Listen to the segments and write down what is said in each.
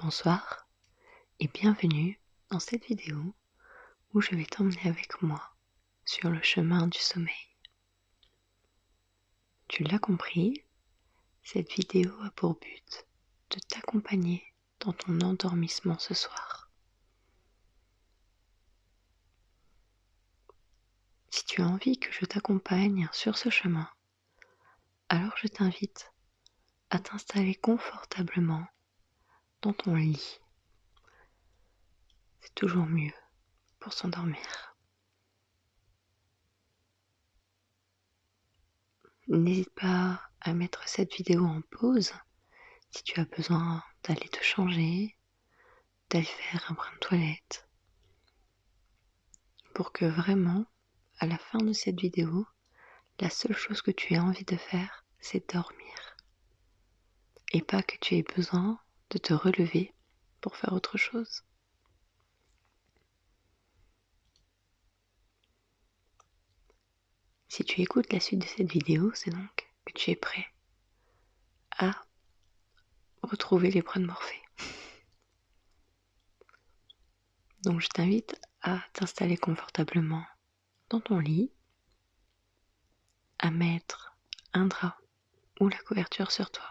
Bonsoir et bienvenue dans cette vidéo où je vais t'emmener avec moi sur le chemin du sommeil. Tu l'as compris, cette vidéo a pour but de t'accompagner dans ton endormissement ce soir. Si tu as envie que je t'accompagne sur ce chemin, alors je t'invite à t'installer confortablement dans ton lit. C'est toujours mieux pour s'endormir. N'hésite pas à mettre cette vidéo en pause si tu as besoin d'aller te changer, d'aller faire un brin de toilette, pour que vraiment, à la fin de cette vidéo, la seule chose que tu aies envie de faire, c'est dormir. Et pas que tu aies besoin de te relever pour faire autre chose. Si tu écoutes la suite de cette vidéo, c'est donc que tu es prêt à retrouver les bras de Morphée. Donc je t'invite à t'installer confortablement dans ton lit, à mettre un drap ou la couverture sur toi,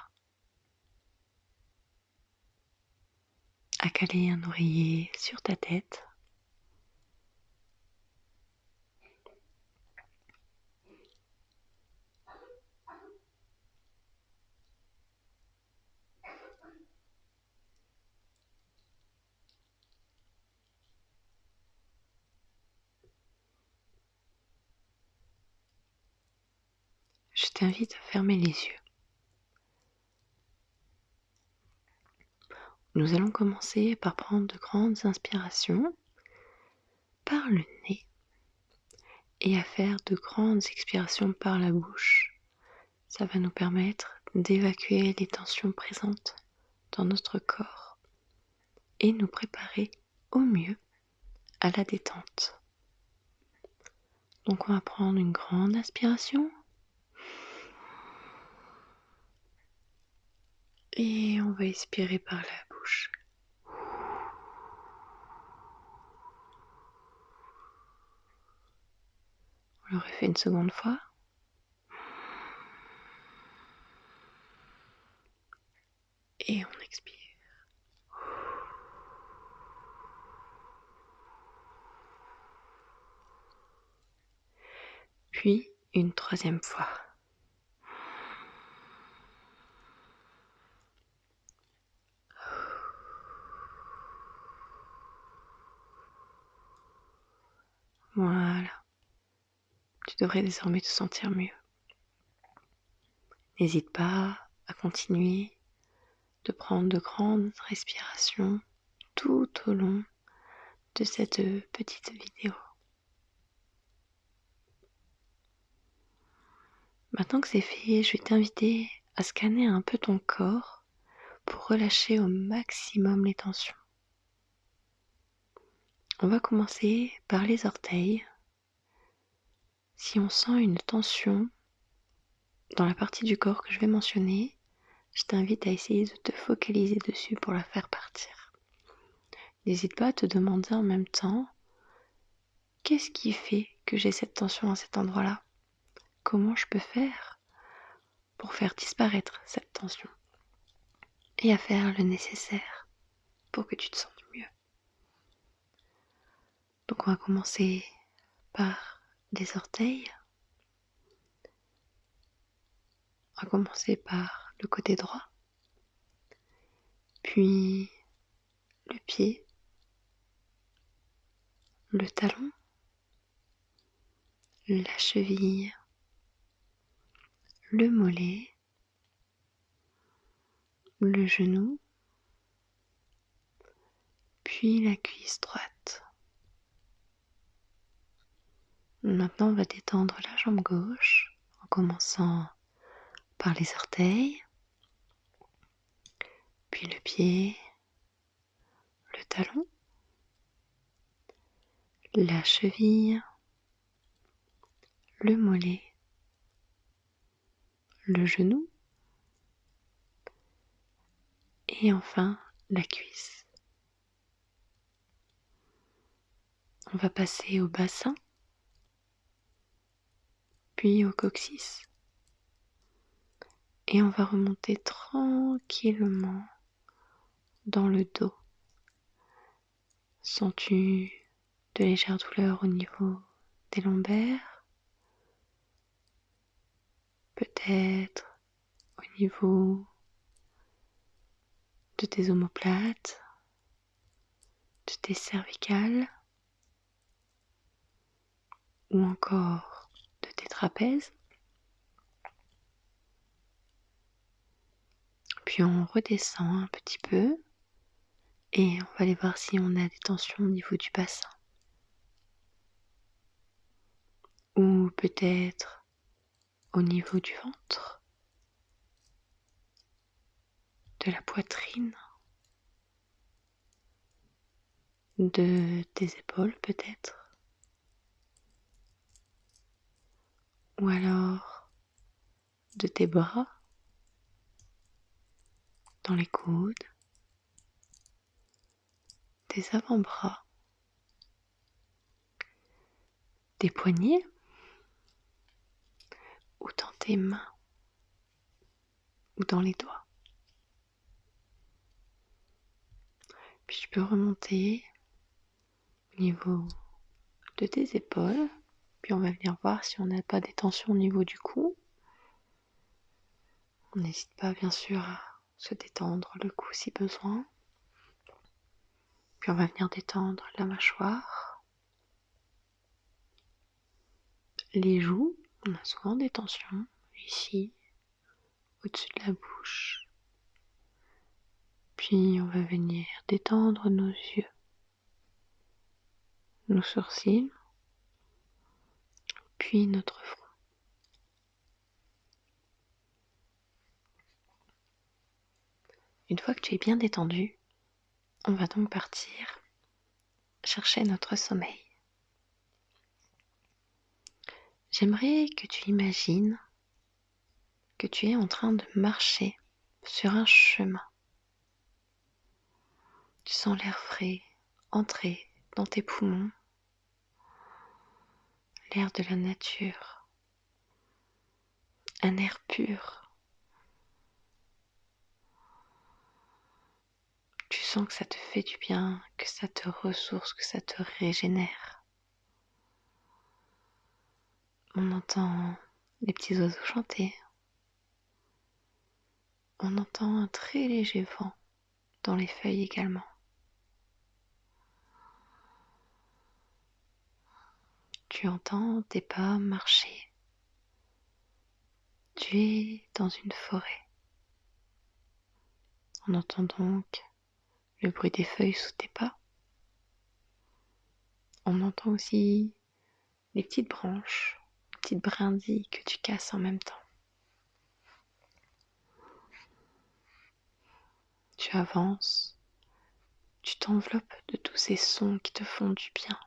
à caler un oreiller sur ta tête, je t'invite à fermer les yeux. Nous allons commencer par prendre de grandes inspirations par le nez et à faire de grandes expirations par la bouche. Ça va nous permettre d'évacuer les tensions présentes dans notre corps et nous préparer au mieux à la détente. Donc on va prendre une grande inspiration et on va expirer par la bouche. On le refait une seconde fois. Et on expire. Puis une troisième fois. Voilà. Tu devrais désormais te sentir mieux. N'hésite pas à continuer de prendre de grandes respirations tout au long de cette petite vidéo. Maintenant que c'est fait, je vais t'inviter à scanner un peu ton corps pour relâcher au maximum les tensions. On va commencer par les orteils. Si on sent une tension dans la partie du corps que je vais mentionner, je t'invite à essayer de te focaliser dessus pour la faire partir. N'hésite pas à te demander en même temps, qu'est-ce qui fait que j'ai cette tension à cet endroit-là? Comment je peux faire pour faire disparaître cette tension? Et à faire le nécessaire pour que tu te sentes mieux. Donc on va commencer par les orteils. On va commencer par le côté droit, puis le pied, le talon, la cheville, le mollet, le genou, puis la cuisse droite. Maintenant, on va détendre la jambe gauche en commençant par les orteils, puis le pied, le talon, la cheville, le mollet, le genou et enfin la cuisse. On va passer au bassin, puis au coccyx. Et on va remonter tranquillement dans le dos. Sens-tu de légères douleurs au niveau des lombaires? Peut-être au niveau de tes omoplates, de tes cervicales ou encore de tes trapèzes. Puis on redescend un petit peu et on va aller voir si on a des tensions au niveau du bassin. Ou peut-être au niveau du ventre, de la poitrine, de tes épaules peut-être. Ou alors de tes bras, dans les coudes, tes avant-bras, tes poignets ou dans tes mains ou dans les doigts. Puis tu peux remonter au niveau de tes épaules. Puis on va venir voir si on n'a pas des tensions au niveau du cou. On n'hésite pas bien sûr à se détendre le cou si besoin. Puis on va venir détendre la mâchoire, les joues. On a souvent des tensions ici, au-dessus de la bouche. Puis on va venir détendre nos yeux, nos sourcils, puis notre front. Une fois que tu es bien détendu, on va donc partir chercher notre sommeil. J'aimerais que tu imagines que tu es en train de marcher sur un chemin. Tu sens l'air frais entrer dans tes poumons, l'air de la nature, un air pur. Tu sens que ça te fait du bien, que ça te ressource, que ça te régénère. On entend les petits oiseaux chanter. On entend un très léger vent dans les feuilles également. Tu entends tes pas marcher. Tu es dans une forêt. On entend donc le bruit des feuilles sous tes pas. On entend aussi les petites branches, les petites brindilles que tu casses en même temps. Tu avances, tu t'enveloppes de tous ces sons qui te font du bien.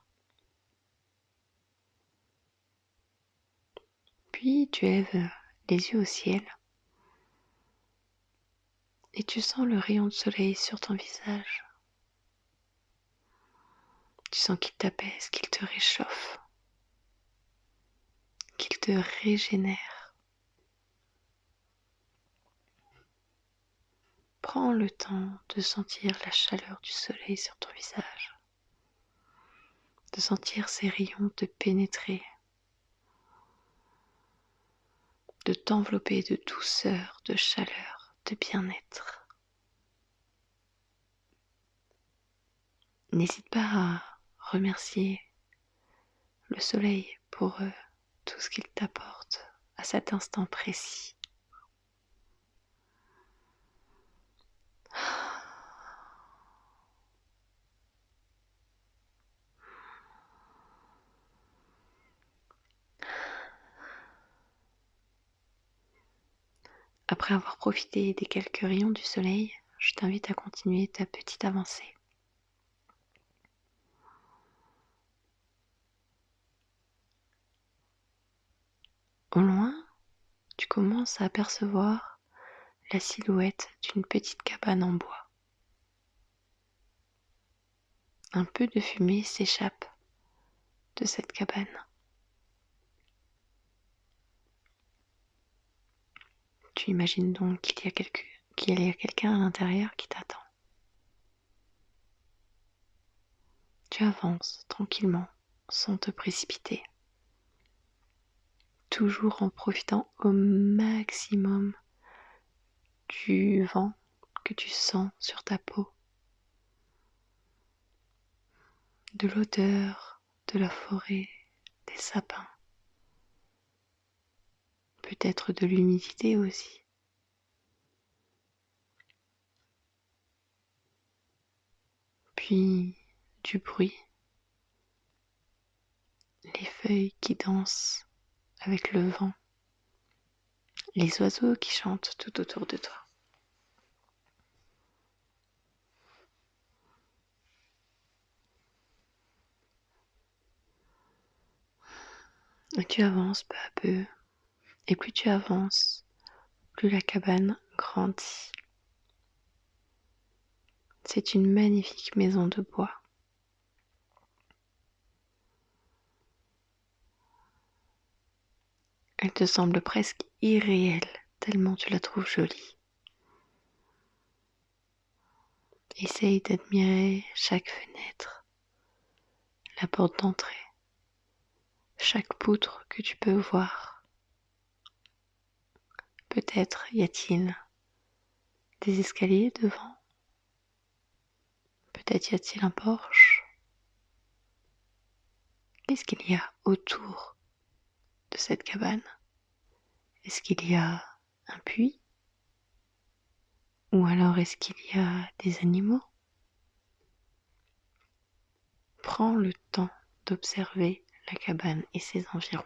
Puis tu lèves les yeux au ciel et tu sens le rayon de soleil sur ton visage. Tu sens qu'il t'apaise, qu'il te réchauffe, qu'il te régénère. Prends le temps de sentir la chaleur du soleil sur ton visage, de sentir ces rayons te pénétrer, de t'envelopper de douceur, de chaleur, de bien-être. N'hésite pas à remercier le soleil pour tout ce qu'il t'apporte à cet instant précis. Après avoir profité des quelques rayons du soleil, je t'invite à continuer ta petite avancée. Au loin, tu commences à apercevoir la silhouette d'une petite cabane en bois. un peu de fumée s'échappe de cette cabane. Tu imagines donc qu'il y a quelqu'un à l'intérieur qui t'attend. Tu avances tranquillement, sans te précipiter, toujours en profitant au maximum du vent que tu sens sur ta peau, de l'odeur de la forêt, des sapins, peut-être de l'humidité aussi. Puis du bruit, les feuilles qui dansent avec le vent, les oiseaux qui chantent tout autour de toi. Et tu avances peu à peu, et plus tu avances, plus la cabane grandit. C'est une magnifique maison de bois. Elle te semble presque irréelle, tellement tu la trouves jolie. Essaye d'admirer chaque fenêtre, la porte d'entrée, chaque poutre que tu peux voir. Peut-être y a-t-il des escaliers devant, peut-être y a-t-il un porche. Qu'est-ce qu'il y a autour de cette cabane? Est-ce qu'il y a un puits? Ou alors est-ce qu'il y a des animaux? Prends le temps d'observer la cabane et ses environs.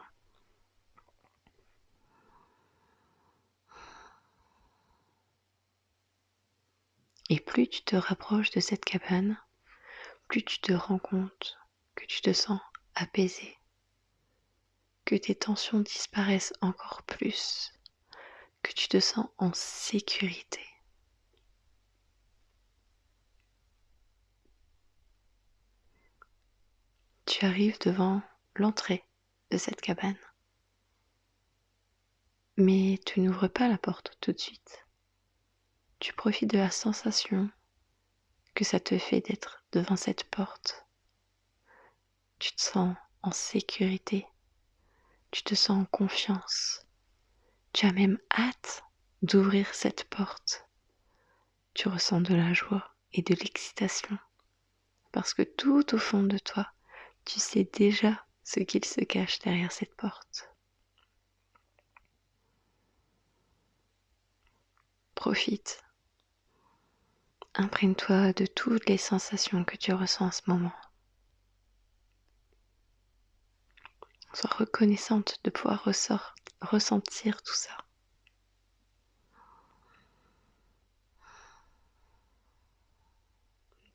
Et plus tu te rapproches de cette cabane, plus tu te rends compte que tu te sens apaisé, que tes tensions disparaissent encore plus, que tu te sens en sécurité. Tu arrives devant l'entrée de cette cabane, mais tu n'ouvres pas la porte tout de suite. Tu profites de la sensation que ça te fait d'être devant cette porte. Tu te sens en sécurité, tu te sens en confiance. Tu as même hâte d'ouvrir cette porte. Tu ressens de la joie et de l'excitation parce que tout au fond de toi, tu sais déjà ce qu'il se cache derrière cette porte. Profite. Imprègne-toi de toutes les sensations que tu ressens en ce moment. Sois reconnaissante de pouvoir ressentir tout ça.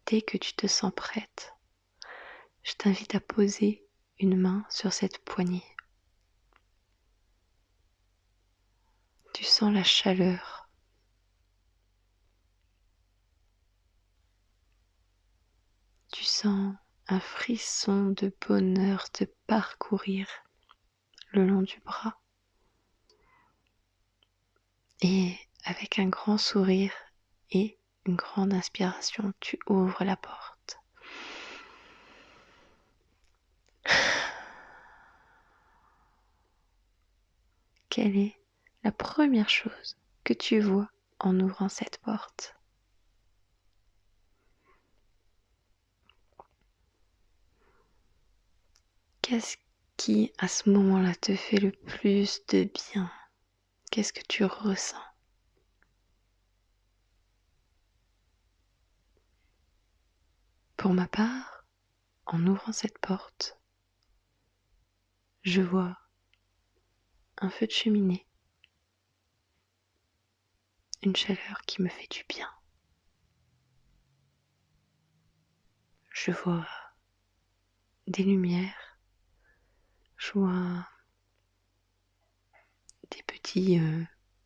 Dès que tu te sens prête, je t'invite à poser une main sur cette poignée. Tu sens la chaleur. Tu sens un frisson de bonheur te parcourir le long du bras. Et avec un grand sourire et une grande inspiration, tu ouvres la porte. Quelle est la première chose que tu vois en ouvrant cette porte? Qu'est-ce qui, à ce moment-là, te fait le plus de bien? Qu'est-ce que tu ressens? Pour ma part, en ouvrant cette porte, je vois un feu de cheminée, une chaleur qui me fait du bien. Je vois des lumières, je vois des petits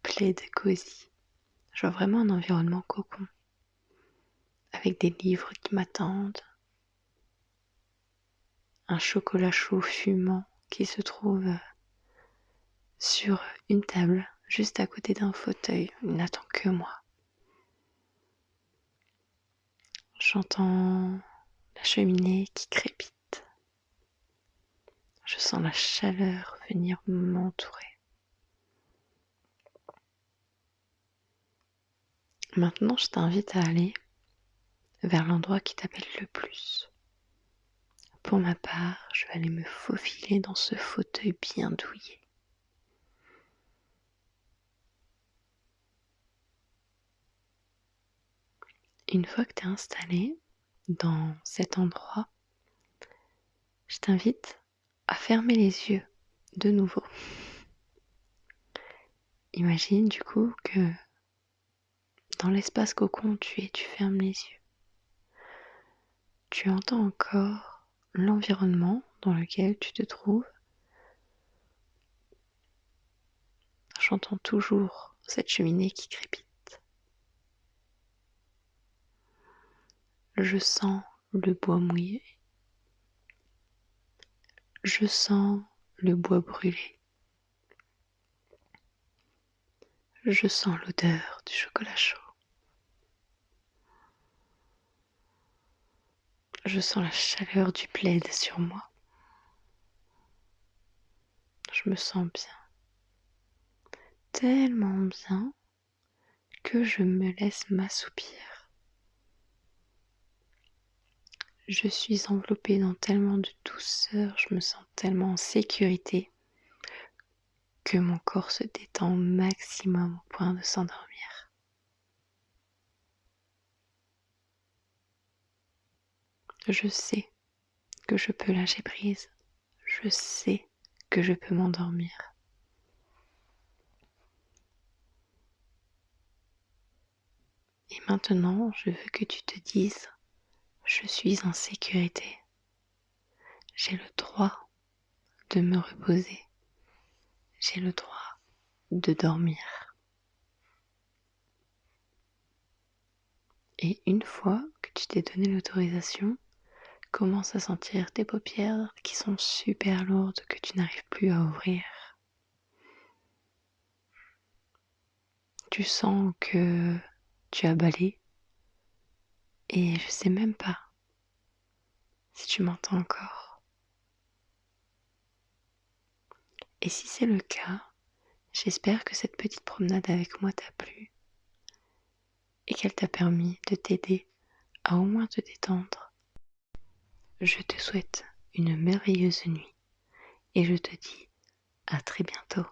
plaids cosy. Je vois vraiment un environnement cocon, avec des livres qui m'attendent, un chocolat chaud fumant qui se trouve sur une table juste à côté d'un fauteuil. Il n'attend que moi. J'entends la cheminée qui crépite. Je sens la chaleur venir m'entourer. Maintenant, je t'invite à aller vers l'endroit qui t'appelle le plus. Pour ma part, je vais aller me faufiler dans ce fauteuil bien douillet. Une fois que tu es installé dans cet endroit, je t'invite à fermer les yeux de nouveau. Imagine du coup que dans l'espace cocon tu fermes les yeux. Tu entends encore l'environnement dans lequel tu te trouves. J'entends toujours cette cheminée qui crépite. Je sens le bois mouillé. Je sens le bois brûlé. Je sens l'odeur du chocolat chaud. Je sens la chaleur du plaid sur moi. Je me sens bien. Tellement bien que je me laisse m'assoupir. Je suis enveloppée dans tellement de douceur, je me sens tellement en sécurité que mon corps se détend au maximum au point de s'endormir. Je sais que je peux lâcher prise. Je sais que je peux m'endormir. Et maintenant, je veux que tu te dises, je suis en sécurité. J'ai le droit de me reposer. J'ai le droit de dormir. Et une fois que tu t'es donné l'autorisation, commence à sentir tes paupières qui sont super lourdes, que tu n'arrives plus à ouvrir. Tu sens que tu as bâlé et je sais même pas si tu m'entends encore. Et si c'est le cas, j'espère que cette petite promenade avec moi t'a plu et qu'elle t'a permis de t'aider à au moins te détendre. Je te souhaite une merveilleuse nuit et je te dis à très bientôt.